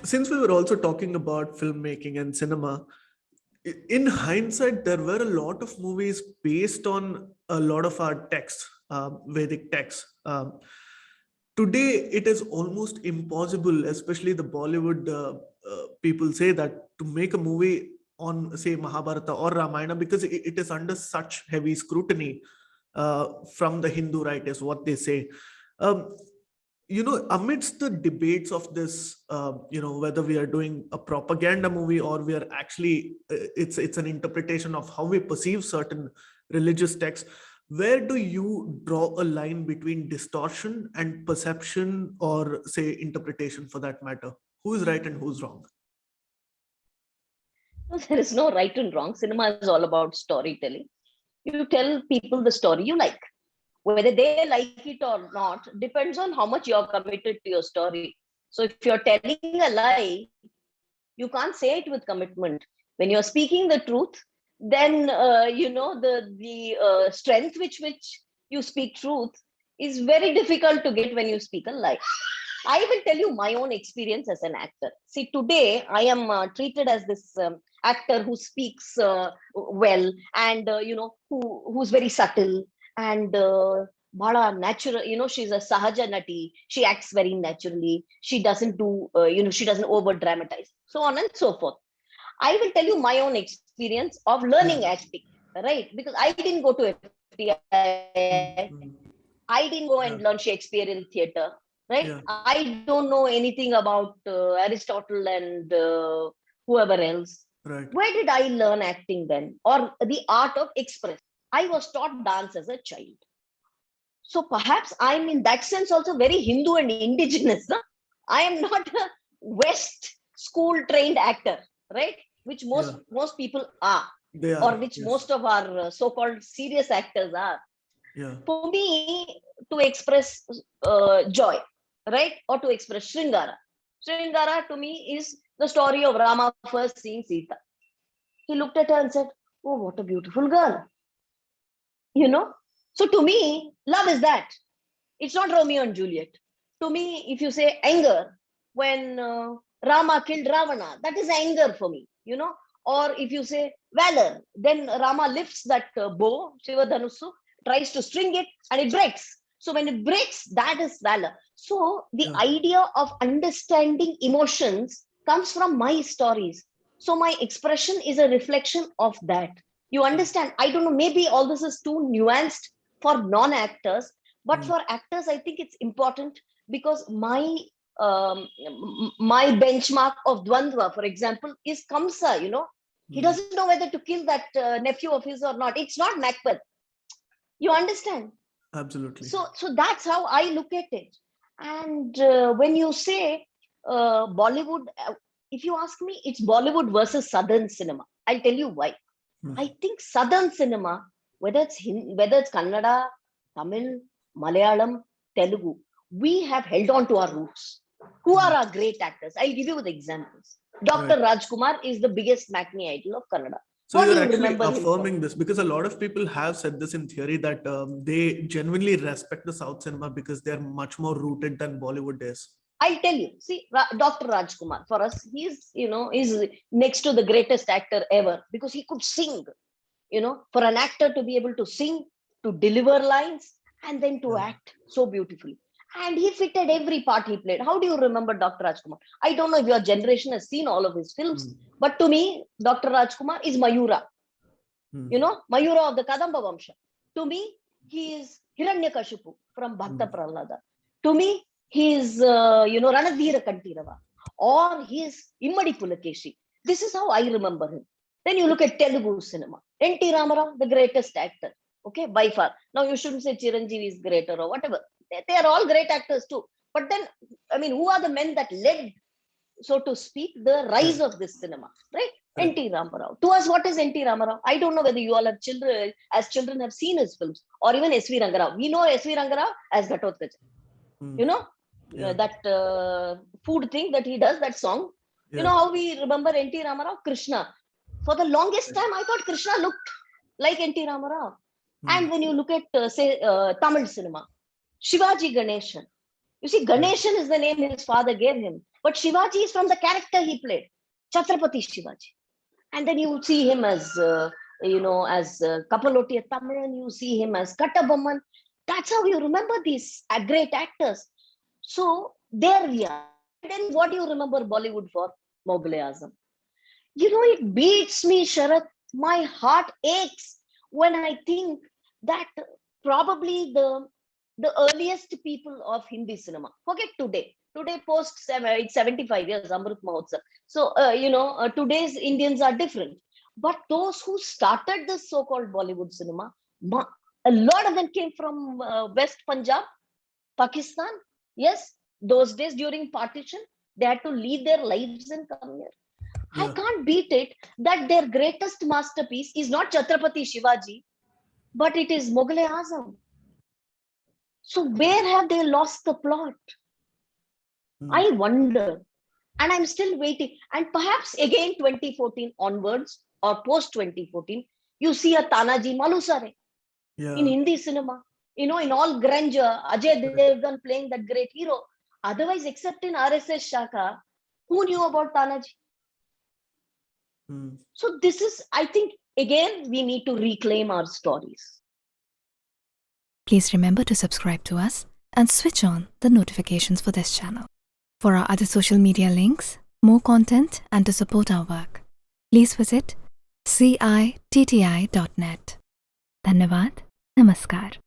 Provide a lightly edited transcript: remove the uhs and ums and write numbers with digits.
since we were also talking about filmmaking and cinema, in hindsight, there were a lot of movies based on a lot of our texts, Vedic texts. Today, it is almost impossible, especially the Bollywood people say that to make a movie on, say, Mahabharata or Ramayana, because it is under such heavy scrutiny from the Hindu writers, what they say. Um, Amidst the debates of this, whether we are doing a propaganda movie or we are actually, it's an interpretation of how we perceive certain religious texts. Where do you draw a line between distortion and perception, or say interpretation for that matter? Who is right and who's wrong? There is no right and wrong. Cinema is all about storytelling. You tell people the story you like. Whether they like it or not depends on how much you're committed to your story. So if you're telling a lie, you can't say it with commitment. When you're speaking the truth, then the strength which you speak truth is very difficult to get when you speak a lie. I will tell you my own experience as an actor. See, today I am treated as this actor who speaks well, and who's very subtle and bada natural. She's a sahaja nati. She acts very naturally. She doesn't do she doesn't over dramatize, so on and so forth. I will tell you my own experience of learning acting, right? Because I didn't go to FTI. I didn't go and learn Shakespeare in theater, right? I don't know anything about Aristotle and whoever else. Right. Where did I learn acting then? Or the art of express? I was taught dance as a child. So perhaps I'm in that sense also very Hindu and indigenous. No? I am not a West school trained actor, right? Which most people are, or which most of our so-called serious actors are. For me, to express joy, right? Or to express Sringara. Sringara to me is the story of Rama first seeing Sita. He looked at her and said, "Oh, what a beautiful girl." So to me, love is that. It's not Romeo and Juliet. To me, if you say anger, when Rama killed Ravana, that is anger for me, Or if you say valor, then Rama lifts that bow, Shiva Dhanusu, tries to string it, and it breaks. So when it breaks, that is valor. So the idea of understanding emotions comes from my stories. So my expression is a reflection of that. You understand? I don't know, maybe all this is too nuanced for non-actors, but for actors, I think it's important, because my benchmark of Dwandva, for example, is Kamsa, He doesn't know whether to kill that nephew of his or not. It's not Macbeth. You understand? Absolutely. So that's how I look at it. And when you say Bollywood, if you ask me, it's Bollywood versus Southern cinema. I'll tell you why. I think Southern cinema, whether it's Kannada, Tamil, Malayalam, Telugu, we have held on to our roots. Who are our great actors? I'll give you the examples. Dr. Rajkumar is the biggest matinee idol of Kannada. So you're actually affirming this, because a lot of people have said this in theory, that they genuinely respect the South cinema because they're much more rooted than Bollywood is. I'll tell you, see, Dr. Rajkumar, for us, he's next to the greatest actor ever, because he could sing. For an actor to be able to sing, to deliver lines, and then to act so beautifully. And he fitted every part he played. How do you remember Dr. Rajkumar? I don't know if your generation has seen all of his films, but to me, Dr. Rajkumar is Mayura. Mayura of the Kadamba Vamsha. To me, he is Hiranyakashipu from Bhakta Prahlada. To me, he is, Ranadhira Kantirava, or he is Immadi Pulakeshi. This is how I remember him. Then you look at Telugu cinema. N.T. Ramarao, the greatest actor. Okay, by far. Now you shouldn't say Chiranjeevi is greater or whatever. They are all great actors too. But then, who are the men that led, so to speak, the rise of this cinema, right? N.T. Ramarao. To us, what is N.T. Ramarao? I don't know whether you all have children have seen his films, or even S.V. Rangarao. We know S.V. Rangarao as Ghatotkacha. That food thing that he does, that song. You know how we remember N.T. Ramarao? Krishna. For the longest time, I thought Krishna looked like N.T. Ramarao. And when you look at, Tamil cinema, Shivaji Ganeshan. You see, Ganeshan is the name his father gave him. But Shivaji is from the character he played, Chhatrapati Shivaji. And then you see him as, as Kapaloti Tamilan, you see him as Kattabomman. That's how you remember these great actors. So there we are. Then what do you remember Bollywood for? Mughal-e-Azam. It beats me, Sharath. My heart aches when I think that probably the earliest people of Hindi cinema, forget today. Today, it's 75 years, Amrit Mahotsav. So, today's Indians are different. But those who started this so-called Bollywood cinema, a lot of them came from West Punjab, Pakistan. Yes, those days during partition, they had to leave their lives and come here. I can't beat it that their greatest masterpiece is not Chhatrapati Shivaji, but it is Mughal-e-Azam. So where have they lost the plot? I wonder. And I'm still waiting. And perhaps again 2014 onwards or post 2014, you see a Tanaji Malusare in Hindi cinema. In all grandeur, Ajay Devgan playing that great hero. Otherwise, except in RSS Shaka, who knew about Tanaji? So this is, I think, again, we need to reclaim our stories. Please remember to subscribe to us and switch on the notifications for this channel. For our other social media links, more content, and to support our work, please visit citti.net. Dhanyavad. Namaskar.